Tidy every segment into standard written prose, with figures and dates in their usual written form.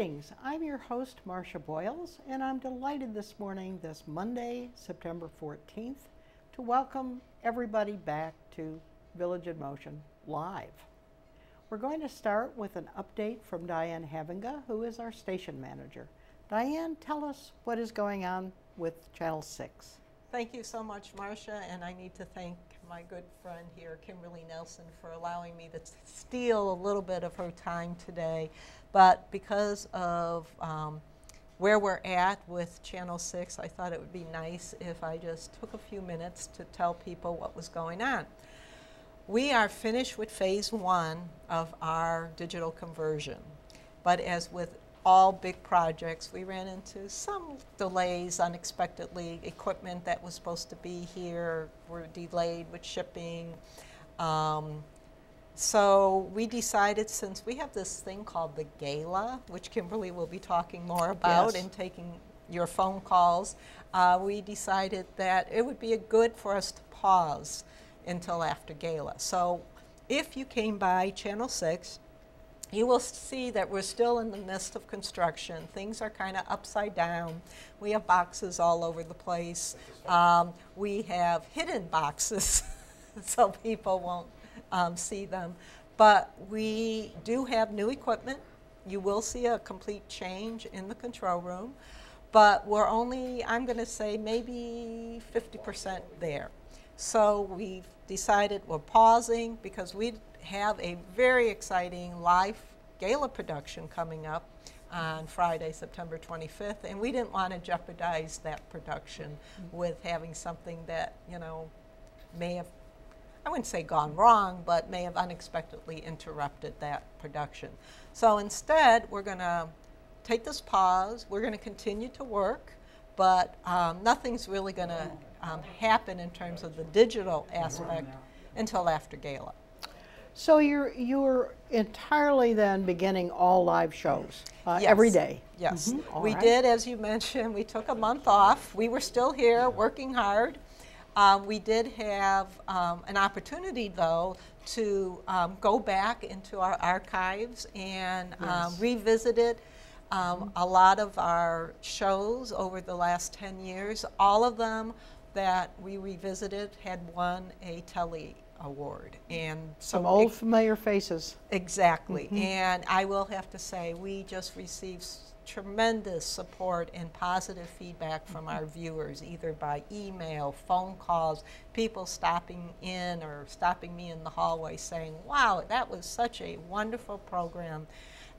Greetings, I'm your host Marcia Boyles, and I'm delighted this morning, this Monday, September 14th, to welcome everybody back to Village in Motion Live. We're going to start with an update from Diane Havinga, who is our station manager. Diane, tell us what is going on with Channel 6. Thank you so much, Marcia, and I need to thank my good friend here, Kimberly Nelson, for allowing me to steal a little bit of her time today. But because of where we're at with Channel 6, I thought it would be nice if I just took a few minutes to tell people what was going on. We are finished with phase 1 of our digital conversion, but as with all big projects, we ran into some delays unexpectedly. Equipment that was supposed to be here were delayed with shipping. So we decided, since we have this thing called the GALA, which Kimberly will be talking more about, Yes, and taking your phone calls, we decided that it would be good for us to pause until after GALA. So if you came by Channel 6, you will see that we're still in the midst of construction. Things are kind of upside down. We have boxes all over the place. We have hidden boxes so people won't see them. But we do have new equipment. You will see a complete change in the control room. But we're only, I'm going to say, maybe 50% there. So we've decided we're pausing because we have a very exciting live gala production coming up on Friday, September 25th, and we didn't want to jeopardize that production with having something that, you know, may have, I wouldn't say gone wrong, but may have unexpectedly interrupted that production. So instead, we're going to take this pause. We're going to continue to work, but nothing's really going to happen in terms of the digital aspect until after gala. So you're entirely then beginning all live shows Yes. every day? Yes. We did, as you mentioned, we took a month off. We were still here working hard. We did have an opportunity, though, to go back into our archives and revisit a lot of our shows over the last 10 years. All of them that we revisited had won a Telly Award, and some old familiar faces. Exactly. And I will have to say, we just received tremendous support and positive feedback from our viewers, either by email, phone calls, people stopping in or stopping me in the hallway saying, wow, that was such a wonderful program.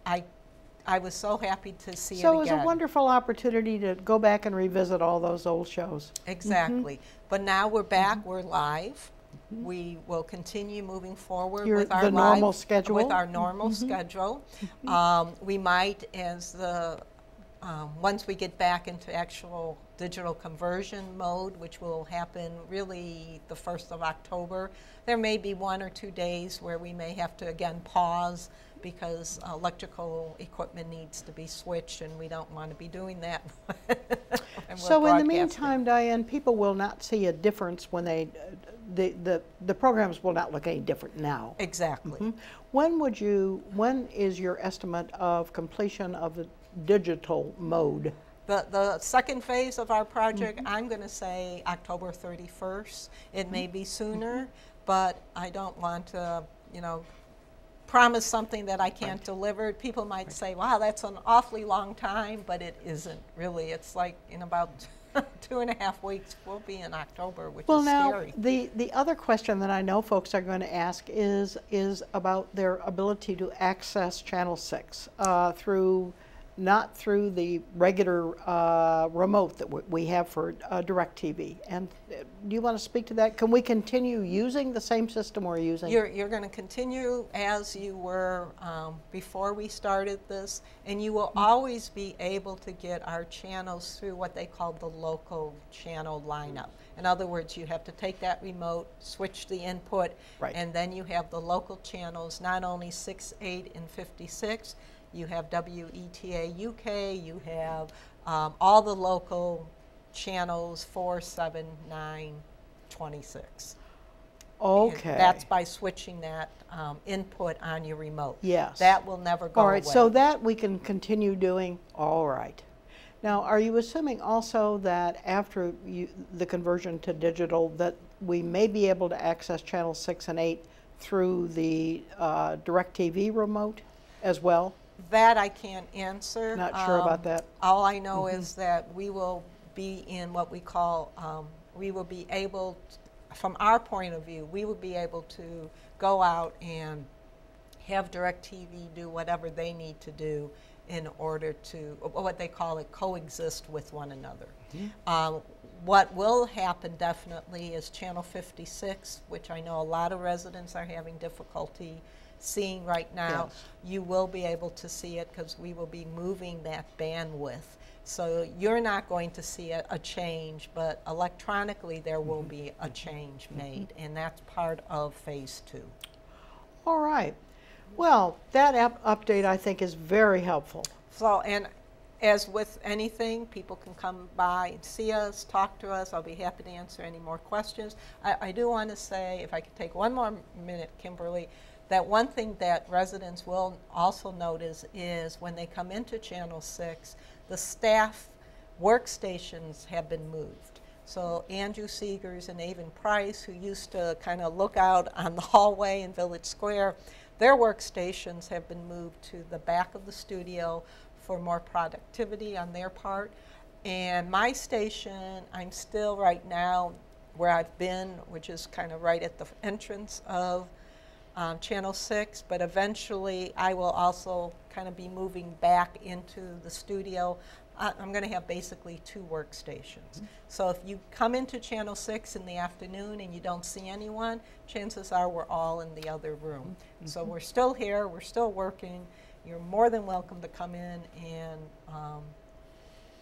I was so happy to see it again. So it was a wonderful opportunity to go back and revisit all those old shows. Exactly. But now we're back, we're live. We will continue moving forward with our normal schedule. With our normal schedule. We might, as the once we get back into actual digital conversion mode, which will happen really the 1st of October, there may be 1 or 2 days where we may have to again pause because electrical equipment needs to be switched, and we don't want to be doing that. So in the meantime, Diane, people will not see a difference when they, the programs will not look any different now. Exactly. When is your estimate of completion of the digital mode? The second phase of our project, I'm going to say October 31st. It may be sooner, but I don't want to, you know, promise something that I can't deliver. People might say, wow, that's an awfully long time, but it isn't really. It's like in about 2.5 weeks, we'll be in October, which is scary. Now, the other question that I know folks are going to ask is about their ability to access Channel 6 not through the regular remote that we have for DirecTV. And do you want to speak to that? Can we continue using the same system we're using? You're going to continue as you were before we started this, and you will always be able to get our channels through what they call the local channel lineup. In other words, you have to take that remote, switch the input, and then you have the local channels, not only 6, 8, and 56, you have WETA UK, you have all the local channels 4, 7, 9, 26. Okay. And that's by switching that input on your remote. Yes. That will never go away. All right, so that we can continue doing. All right. Now, are you assuming also that after the conversion to digital that we may be able to access channels 6 and 8 through the DirecTV remote as well? That I can't answer. Not sure about that. All I know is that we will be in what we call, we will be able, from our point of view, we will be able to go out and have DirecTV do whatever they need to do in order to, what they call it, coexist with one another. What will happen definitely is channel 56, which I know a lot of residents are having difficulty seeing right now. Yes. You will be able to see it because we will be moving that bandwidth. So you're not going to see a change, but electronically there will be a change made, and that's part of phase 2. All right. Well, that update I think is very helpful. So, and as with anything, people can come by and see us, talk to us. I'll be happy to answer any more questions. I do want to say, if I could take one more minute, Kimberly, that one thing that residents will also notice is when they come into Channel 6, the staff workstations have been moved. So Andrew Seegers and Avon Price, who used to kind of look out on the hallway in Village Square, their workstations have been moved to the back of the studio for more productivity on their part. And my station, I'm still right now where I've been, which is kind of right at the entrance of Channel 6, but eventually I will also kind of be moving back into the studio. I'm going to have basically 2 workstations. So if you come into Channel 6 in the afternoon and you don't see anyone, chances are we're all in the other room. So we're still here, we're still working. You're more than welcome to come in and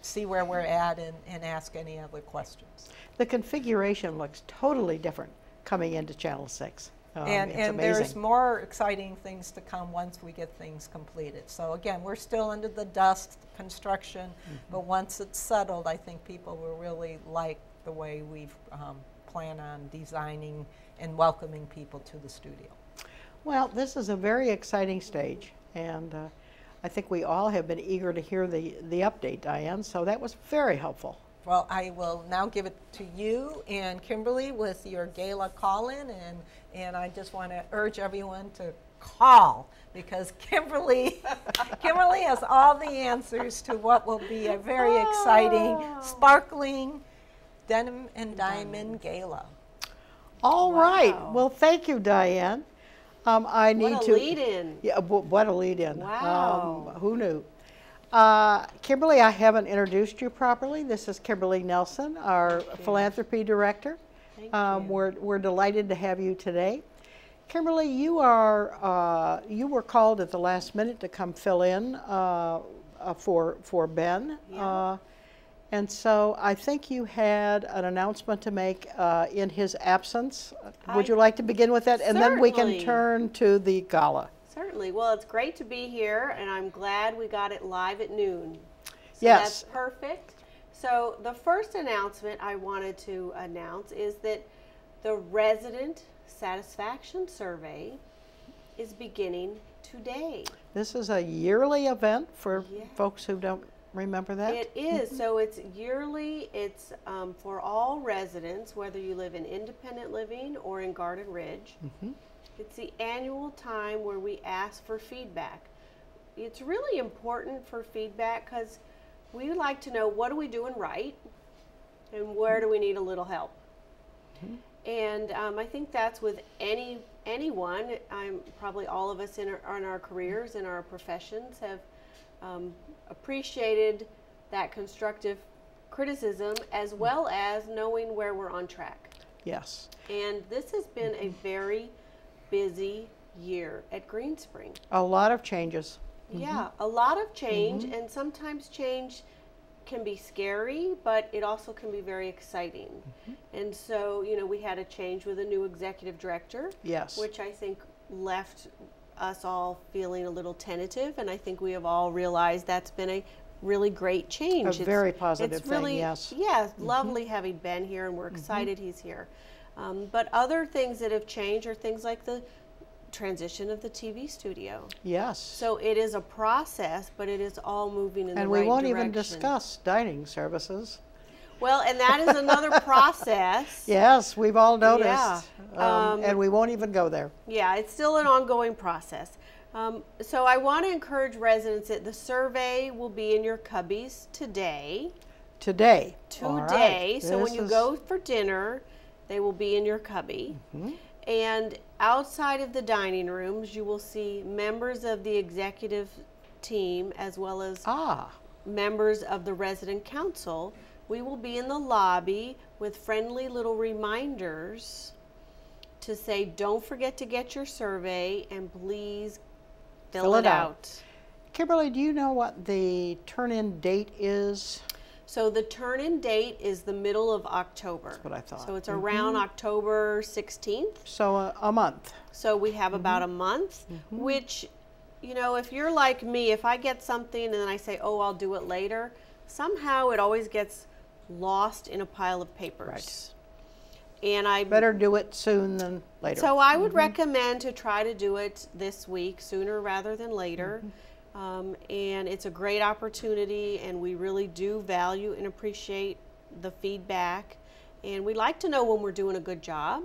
see where we're at and ask any other questions. The configuration looks totally different coming into Channel 6. And there's more exciting things to come once we get things completed. So again, we're still under the dust construction, but once it's settled, I think people will really like the way we've planned on designing and welcoming people to the studio. Well, this is a very exciting stage, and I think we all have been eager to hear the update, Diane, so that was very helpful. Well, I will now give it to you and Kimberly with your GALA call-in, and I just want to urge everyone to call because Kimberly has all the answers to what will be a very exciting, sparkling denim and diamond gala. All right. Well, thank you, Diane. I need what a to lead-in. Yeah, what a lead-in. Wow. Who knew? Kimberly, I haven't introduced you properly. This is Kimberly Nelson, our philanthropy director. Thank you. We're delighted to have you today. Kimberly, you were called at the last minute to come fill in for Ben. Yeah. And so I think you had an announcement to make in his absence. Would you like to begin with that? And then we can turn to the gala. Certainly. Well, it's great to be here, and I'm glad we got it live at noon. So yes. That's perfect. So the first announcement I wanted to announce is that the resident satisfaction survey is beginning today. This is a yearly event for folks who don't remember that? It is. So it's yearly. It's for all residents, whether you live in independent living or in Garden Ridge. It's the annual time where we ask for feedback. It's really important for feedback because we like to know what are we doing right and where do we need a little help. And I think that's with anyone. Probably all of us in our careers, in our professions, have appreciated that constructive criticism as well as knowing where we're on track. Yes. And this has been a very busy year at Green Spring. A lot of changes. Yeah, a lot of change, and sometimes change can be scary, but it also can be very exciting. And so, you know, we had a change with a new executive director, Yes. which I think left us all feeling a little tentative, and I think we have all realized that's been a really great change. A very positive it's really, thing, yes. Yeah, lovely having Ben here, and we're excited he's here. But other things that have changed are things like the transition of the TV studio. Yes. So it is a process, but it is all moving in the right And we won't direction. even discuss dining services. Well, and that is another process. Yes, we've all noticed. Yeah. And we won't even go there. Yeah, it's still an ongoing process. So I want to encourage residents that the survey will be in your cubbies today. Today. All Today. right. So when This you is- go for dinner, they will be in your cubby. And outside of the dining rooms, you will see members of the executive team as well as members of the resident council. We will be in the lobby with friendly little reminders to say, don't forget to get your survey and please fill it out. Kimberly, do you know what the turn-in date is? So the turn-in date is the middle of October. That's what I thought. So it's around October 16th. So a month. So we have about a month, which, you know, if you're like me, if I get something and then I say, oh, I'll do it later, somehow it always gets lost in a pile of papers. Right. And I better do it soon than later. So I would recommend to try to do it this week, sooner rather than later. And it's a great opportunity, and we really do value and appreciate the feedback. And we like to know when we're doing a good job.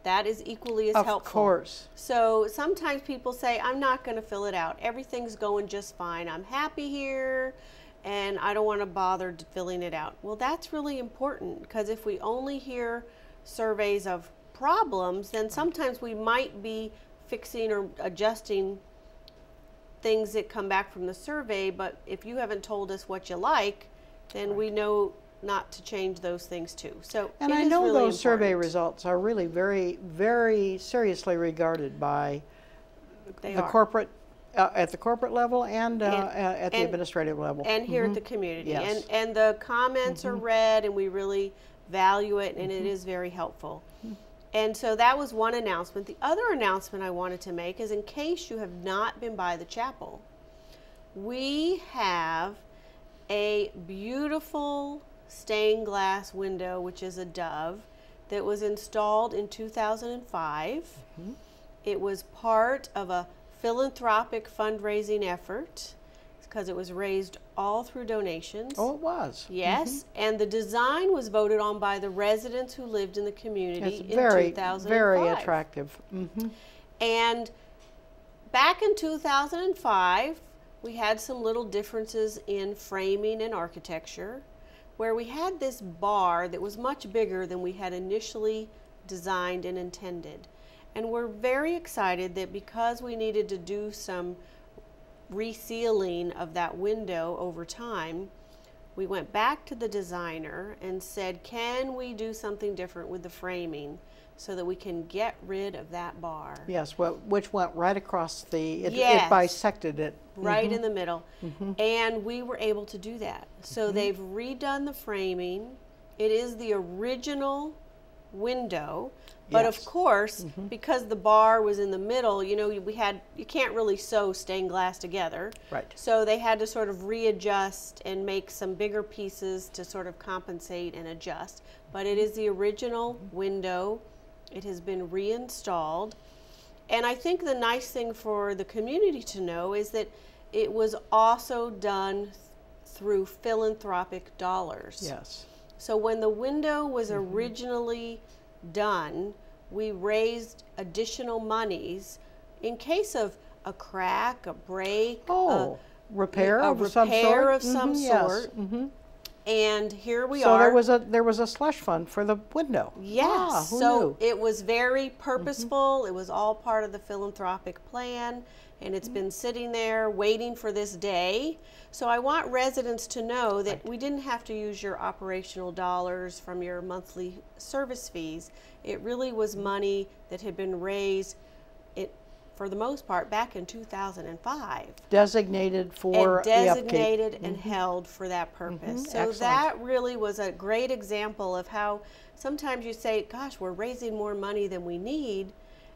That is equally as helpful. Of course. So sometimes people say, I'm not going to fill it out. Everything's going just fine. I'm happy here, and I don't want to bother filling it out. Well, that's really important, because if we only hear surveys of problems, then sometimes we might be fixing or adjusting things that come back from the survey, but if you haven't told us what you like, then we know not to change those things too. So and I know really those survey results are really very, very seriously regarded by the corporate, at the corporate level and at the administrative level. And here at the community. Yes. And the comments are read, and we really value it, and it is very helpful. And so that was one announcement. The other announcement I wanted to make is, in case you have not been by the chapel, we have a beautiful stained glass window, which is a dove, that was installed in 2005. It was part of a philanthropic fundraising effort, because it was raised all through donations. Oh, it was. Yes, and the design was voted on by the residents who lived in the community It's in very, 2005. very attractive. And back in 2005, we had some little differences in framing and architecture, where we had this bar that was much bigger than we had initially designed and intended. And we're very excited that because we needed to do some resealing of that window over time, we went back to the designer and said, can we do something different with the framing so that we can get rid of that bar? Yes, which went right across the, it bisected it. Right in the middle. And we were able to do that. So they've redone the framing. It is the original window, but of course, because the bar was in the middle, you know, you can't really sew stained glass together. Right. So they had to sort of readjust and make some bigger pieces to sort of compensate and adjust. But it is the original window. It has been reinstalled. And I think the nice thing for the community to know is that it was also done through philanthropic dollars. Yes. So when the window was originally done, we raised additional monies in case of a crack, a break, repair of some sort. And here we are. So there was a slush fund for the window. Yes. Who so knew? It was very purposeful. It was all part of the philanthropic plan, and it's been sitting there waiting for this day. So I want residents to know that we didn't have to use your operational dollars from your monthly service fees. It really was money that had been raised, for the most part, back in 2005. Designated for the upkeep. Designated and held for that purpose. So that really was a great example of how sometimes you say, gosh, we're raising more money than we need.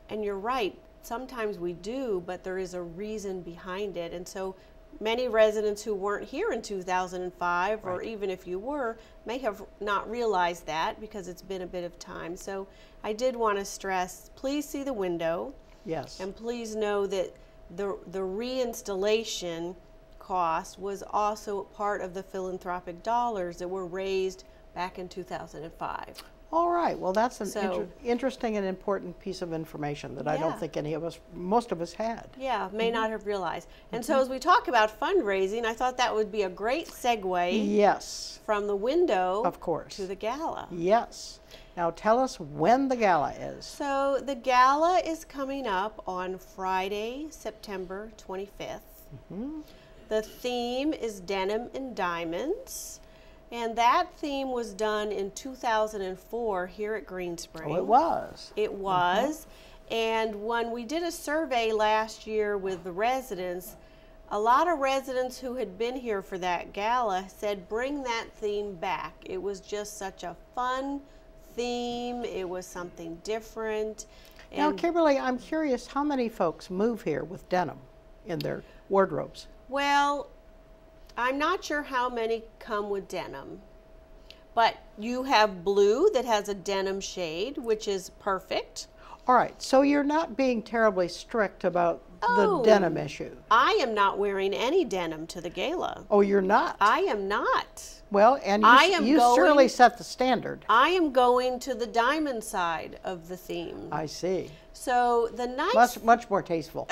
And you're right, sometimes we do, but there is a reason behind it. And so many residents who weren't here in 2005, or Right. even if you were, may have not realized that because it's been a bit of time. So I did want to stress, please see the window, Yes. and please know that the reinstallation cost was also part of the philanthropic dollars that were raised back in 2005. All right. Well, that's an So- interesting and important piece of information that I don't Yeah. think most of us had. Yeah, may not have realized. And so as we talk about fundraising, I thought that would be a great segue Yes, from the window of course. to the gala. Yes. Now tell us when the gala is. So the gala is coming up on Friday, September 25th. The theme is Denim and Diamonds. And that theme was done in 2004 here at Green Spring. Oh, it was. It was. And when we did a survey last year with the residents, a lot of residents who had been here for that gala said, bring that theme back. It was just such a fun theme. It was something different. Now, And, Kimberly, I'm curious how many folks move here with denim in their wardrobes? well, I'm not sure how many come with denim, but you have blue that has a denim shade, which is perfect. All right, so you're not being terribly strict about Oh. the denim issue. I am not wearing any denim to the gala. Oh, you're not? I am not. Well, and you, I am you going- certainly set the standard. I am going to the diamond side of the theme. I see. So the nice Much more tasteful.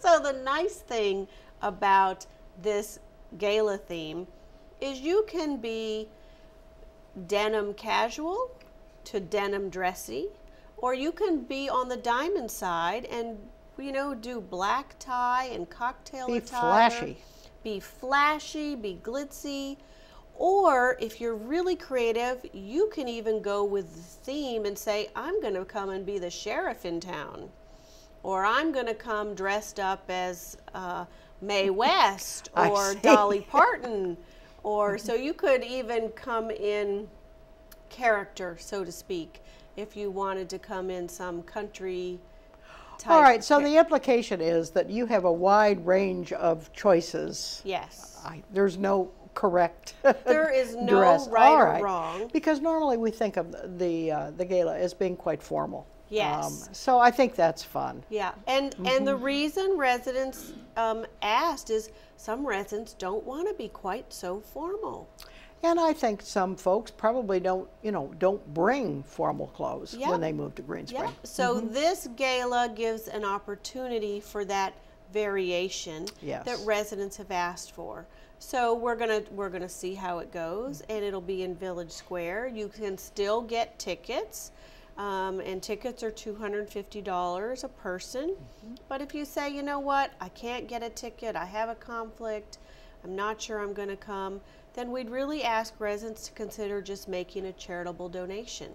so the nice thing about this gala theme is you can be denim casual to denim dressy, or you can be on the diamond side and, you know, do black tie and cocktail Be attire. flashy. Be flashy, be glitzy. Or if you're really creative, you can even go with the theme and say, I'm going to come and be the sheriff in town. Or I'm going to come dressed up as Mae West I or see. Dolly Parton. Or so you could even come in character, so to speak, if you wanted to come in some country type. All right, so the implication is that you have a wide range of choices. Yes. There's no correct There is no dress. right All or wrong. Because normally we think of the gala as being quite formal. Yes. So I think that's fun. Yeah, and the reason residents asked is some residents don't want to be quite so formal. And I think some folks probably don't bring formal clothes Yeah. when they move to Green Spring. Yeah. So this gala gives an opportunity for that variation Yes. that residents have asked for. So we're gonna see how it goes, and it'll be in Village Square. You can still get tickets. And tickets are $250 a person. But if you say, you know what, I can't get a ticket, I have a conflict, I'm not sure I'm going to come, then we'd really ask residents to consider just making a charitable donation.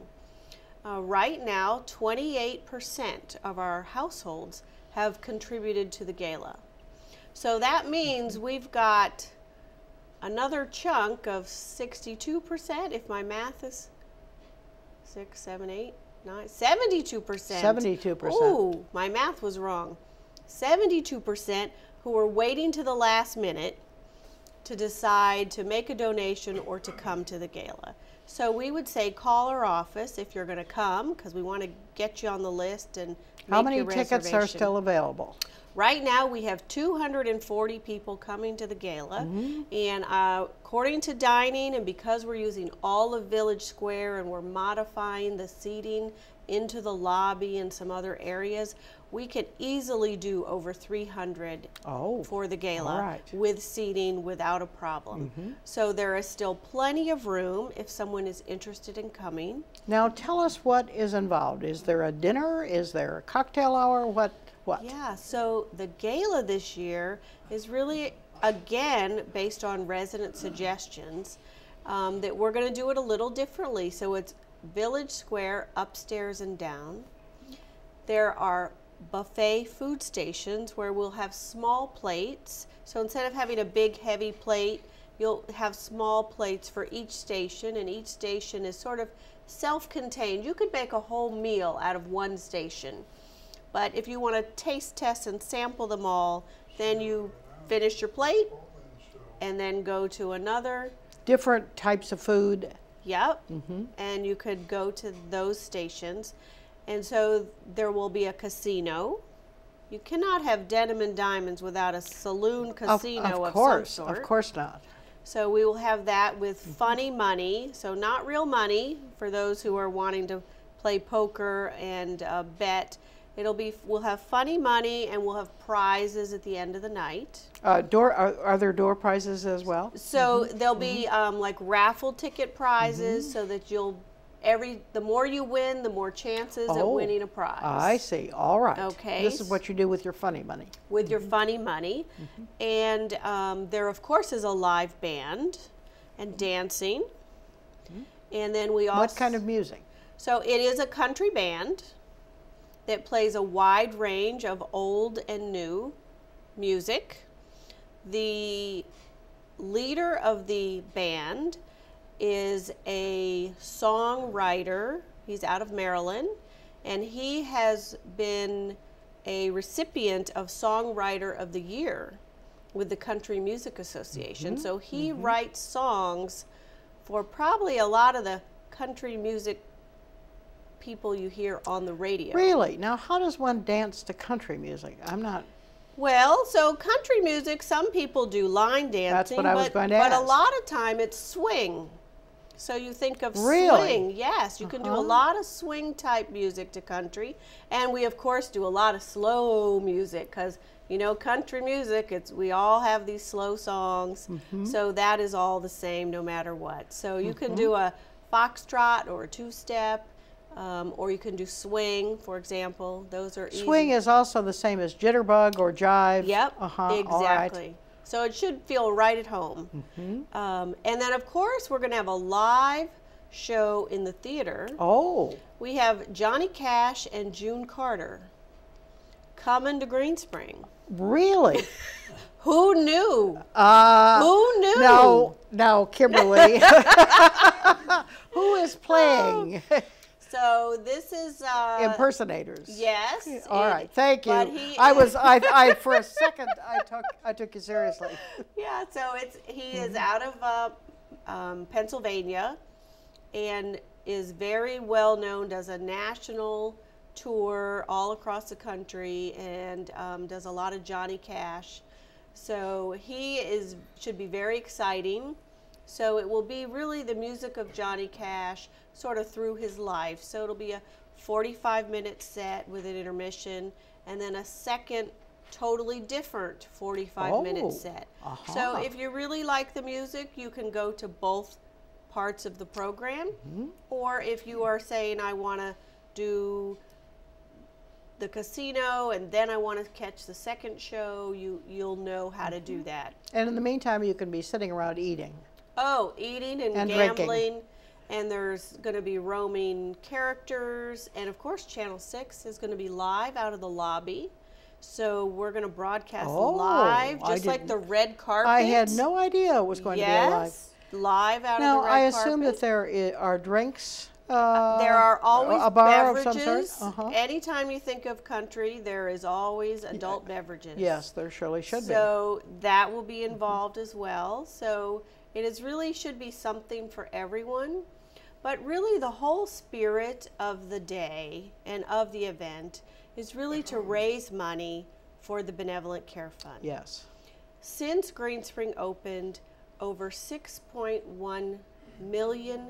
Right now, 28% of our households have contributed to the gala. So that means we've got another chunk of 62%, if my math is 6, 7, 8, 9, 72%. 72%. Ooh, my math was wrong. 72% who are waiting to the last minute to decide to make a donation or to come to the gala. So we would say call our office if you're going to come, because we want to get you on the list and How make many your tickets are reservation. still available? Right now we have 240 people coming to the gala, and according to dining, and because we're using all of Village Square and we're modifying the seating into the lobby and some other areas, we can easily do over 300 for the gala all right. with seating without a problem. So there is still plenty of room if someone is interested in coming. Now tell us what is involved. Is there a dinner? Is there a cocktail hour? What? Yeah, so the gala this year is really, again, based on resident suggestions, that we're going to do it a little differently. So it's Village Square, upstairs and down. There are buffet food stations where we'll have small plates. So instead of having a big, heavy plate, you'll have small plates for each station, and each station is sort of self-contained. You could make a whole meal out of one station. But if you want to taste test and sample them all, then you finish your plate and then go to another. Different types of food. Yep. And you could go to those stations. And so there will be a casino. You cannot have Denim and Diamonds without a saloon casino of some sort. Of course not. So we will have that with funny money. So not real money for those who are wanting to play poker and bet. We'll have funny money, and we'll have prizes at the end of the night. Are there door prizes as well? So there'll be like raffle ticket prizes, so that the more you win, the more chances of winning a prize. I see. All right. Okay. This is what you do with your funny money. With your funny money. And there, of course, is a live band and dancing. And then we also... What kind of music? So it is a country band that plays a wide range of old and new music. The leader of the band is a songwriter. He's out of Maryland, and he has been a recipient of Songwriter of the Year with the Country Music Association. So he writes songs for probably a lot of the country music people you hear on the radio. Really? Now, how does one dance to country music? I'm not... Well, so country music, some people do line dancing. That's what I was going to ask. But a lot of time it's swing. So you think of Really? swing. Yes, you can do a lot of swing type music to country. And we, of course, do a lot of slow music because, you know, country music, we all have these slow songs. So that is all the same no matter what. So you can do a foxtrot or a two-step. Or you can do swing, for example. Those are easy. Swing is also the same as jitterbug or jive. Yep, All exactly. right. So it should feel right at home. And then, of course, we're going to have a live show in the theater. Oh. We have Johnny Cash and June Carter coming to Greenspring. Really? Who knew? Who knew? No, Kimberly. Who is playing? So this is Impersonators. Yes. All right. Thank you. But I for a second I took you seriously. Yeah. So he is out of Pennsylvania, and is very well known. Does a national tour all across the country, and does a lot of Johnny Cash. So should be very exciting. So it will be really the music of Johnny Cash sort of through his life. So it'll be a 45-minute set with an intermission, and then a second totally different 45-minute set. So if you really like the music, you can go to both parts of the program. Or if you are saying, I want to do the casino and then I want to catch the second show, you'll know how to do that. And in the meantime, you can be sitting around eating. Oh, eating and gambling. Drinking. And there's going to be roaming characters. And of course, Channel 6 is going to be live out of the lobby. So we're going to broadcast live, just like the red carpet. I had no idea it was going to be live. Yes, live out of the red carpet. Now, I assume that there are drinks. There are always a bar beverages. Of some sort? Anytime you think of country, there is always adult beverages. Yes, there surely should be. So that will be involved as well. So it really should be something for everyone. But really the whole spirit of the day and of the event is really to raise money for the Benevolent Care Fund. Yes. Since Greenspring opened, over $6.1 million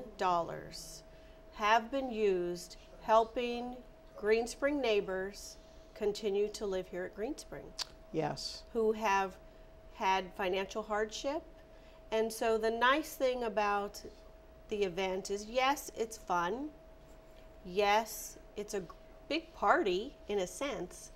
have been used helping Greenspring neighbors continue to live here at Greenspring. Yes. Who have had financial hardship. And so the nice thing about the event is, yes, it's fun. Yes, it's a big party in a sense,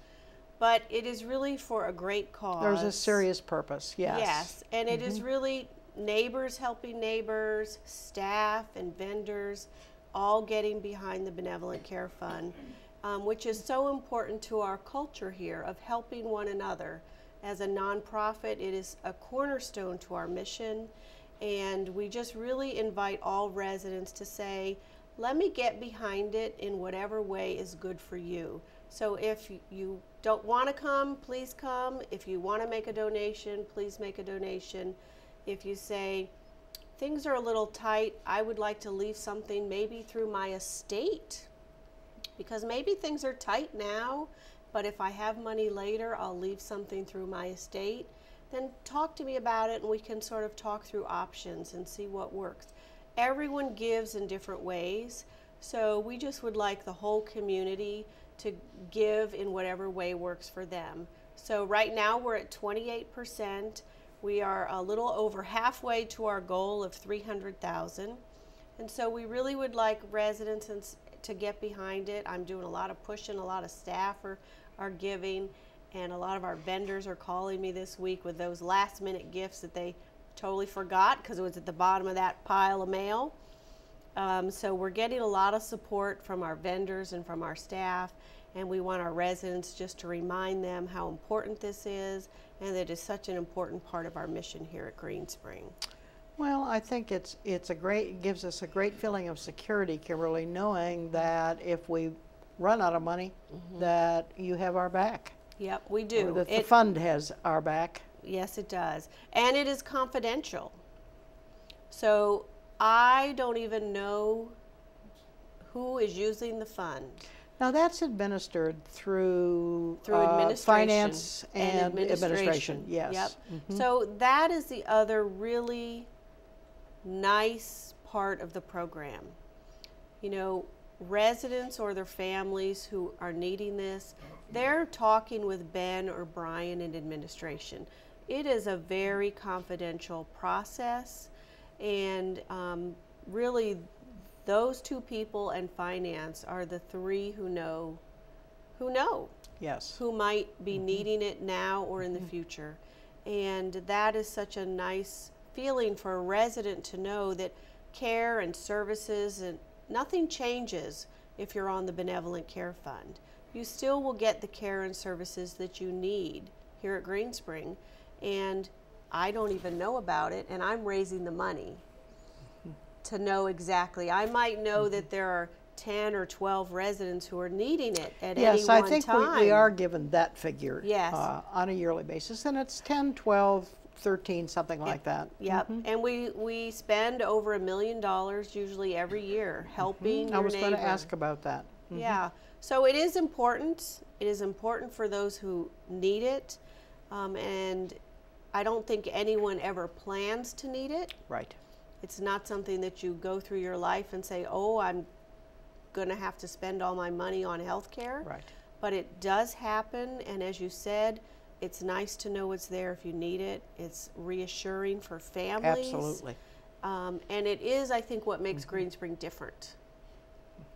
but it is really for a great cause. There's a serious purpose, yes. Yes, and it is really neighbors helping neighbors, staff and vendors, all getting behind the Benevolent Care Fund, which is so important to our culture here of helping one another. As a nonprofit, it is a cornerstone to our mission. And we just really invite all residents to say, let me get behind it in whatever way is good for you. So if you don't want to come, please come. If you want to make a donation, please make a donation. If you say, things are a little tight, I would like to leave something maybe through my estate, because maybe things are tight now, but if I have money later, I'll leave something through my estate, then talk to me about it and we can sort of talk through options and see what works. Everyone gives in different ways, so we just would like the whole community to give in whatever way works for them. So right now we're at 28%. We are a little over halfway to our goal of 300,000. And so we really would like residents to get behind it. I'm doing a lot of pushing, a lot of staff are giving, and a lot of our vendors are calling me this week with those last minute gifts that they totally forgot because it was at the bottom of that pile of mail. So we're getting a lot of support from our vendors and from our staff, and we want our residents just to remind them how important this is and that it's such an important part of our mission here at Green Spring. Well, I think it gives us a great feeling of security, Kimberly, knowing that if we run out of money, that you have our back. Yep, we do. Or that the fund has our back. Yes, it does. And it is confidential. So I don't even know who is using the fund. Now that's administered through administration finance and administration. Yes. Yep. So that is the other really nice part of the program. You know, residents or their families who are needing this, they're talking with Ben or Brian in administration. It is a very confidential process, and really those two people and finance are the three who know. Yes. Who might be needing it now or in the future. And that is such a nice feeling for a resident to know that care and services and nothing changes if you're on the Benevolent Care Fund. You still will get the care and services that you need here at Green Spring, and I don't even know about it, and I'm raising the money to know exactly. I might know that there are 10 or 12 residents who are needing it at any one time. Yes, I think we are given that figure on a yearly basis, and it's 10, 12, 13, something like that. Yep, and we spend over $1 million usually every year helping your I was neighbor. going to ask about that. Yeah, so it is important. It is important for those who need it, and I don't think anyone ever plans to need it. Right. It's not something that you go through your life and say, oh, I'm going to have to spend all my money on health care. Right. But it does happen, and as you said, it's nice to know it's there if you need it. It's reassuring for families. Absolutely. And it is, I think, what makes Green Spring different.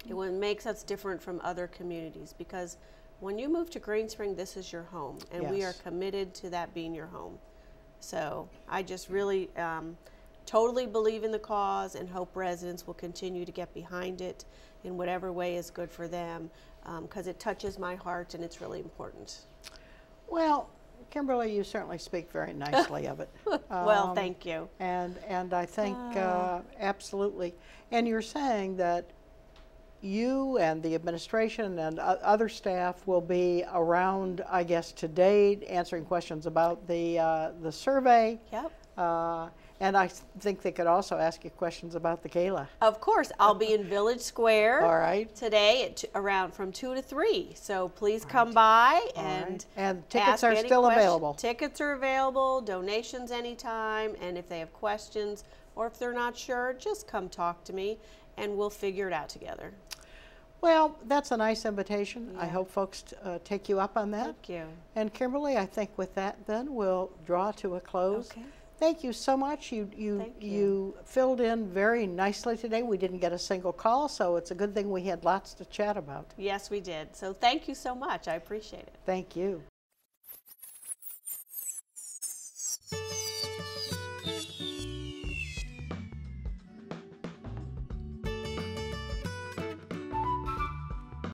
It makes us different from other communities, because when you move to Green Spring, this is your home, and we are committed to that being your home. So I just really totally believe in the cause and hope residents will continue to get behind it in whatever way is good for them, because it touches my heart and it's really important. Well, Kimberly, you certainly speak very nicely of it. Well, thank you. And I think absolutely. And you're saying that you and the administration and other staff will be around, I guess, today answering questions about the survey. Yep. And I think they could also ask you questions about the gala. Of course, I'll be in Village Square today at around from 2 to 3. So please come by and tickets are still available. Tickets are available, donations anytime, and if they have questions or if they're not sure, just come talk to me and we'll figure it out together. Well, that's a nice invitation. Yeah. I hope folks take you up on that. Thank you. And Kimberly, I think with that then we'll draw to a close. Okay. Thank you so much. You filled in very nicely today. We didn't get a single call, so it's a good thing we had lots to chat about. Yes, we did. So thank you so much. I appreciate it. Thank you.